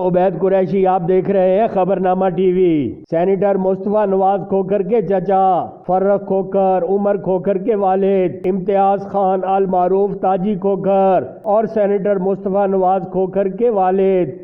उबैद कुरैशी, आप देख रहे हैं खबरनामा टीवी। सेनेटर मुस्तफा नवाज खोखर के चचा फर्रुख खोखर, उमर खोखर के वालिद इम्तियाज खान अल मारूफ ताजी खोखर और सेनेटर मुस्तफा नवाज खोखर के वालिद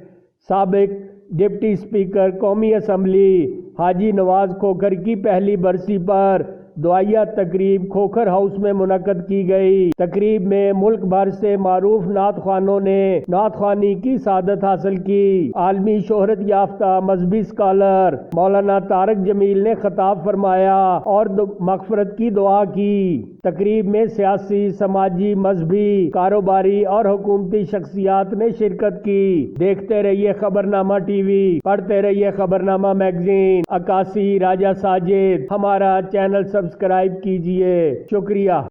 साबिक डिप्टी स्पीकर कौमी असम्बली हाजी नवाज खोखर की पहली बरसी पर दुआया तकरीब खोखर हाउस में मुनक्कद की गई। तकरीब में मुल्क भर से मारूफ नात ख्वानों ने नात ख्वानी की सादत हासिल की। आलमी शोहरत याफ्ता मजहबी स्कॉलर मौलाना तारक जमील ने खिताब फरमाया और मगफरत की दुआ की। तकरीब में सियासी, समाजी, मजहबी, कारोबारी और हुकूमती शख्सियात ने शिरकत की। देखते रहिए खबरनामा टीवी, पढ़ते रहिए खबरनामा मैगजीन। अकासी राजा साजिद, हमारा चैनल सब्सक्राइब कीजिए। शुक्रिया।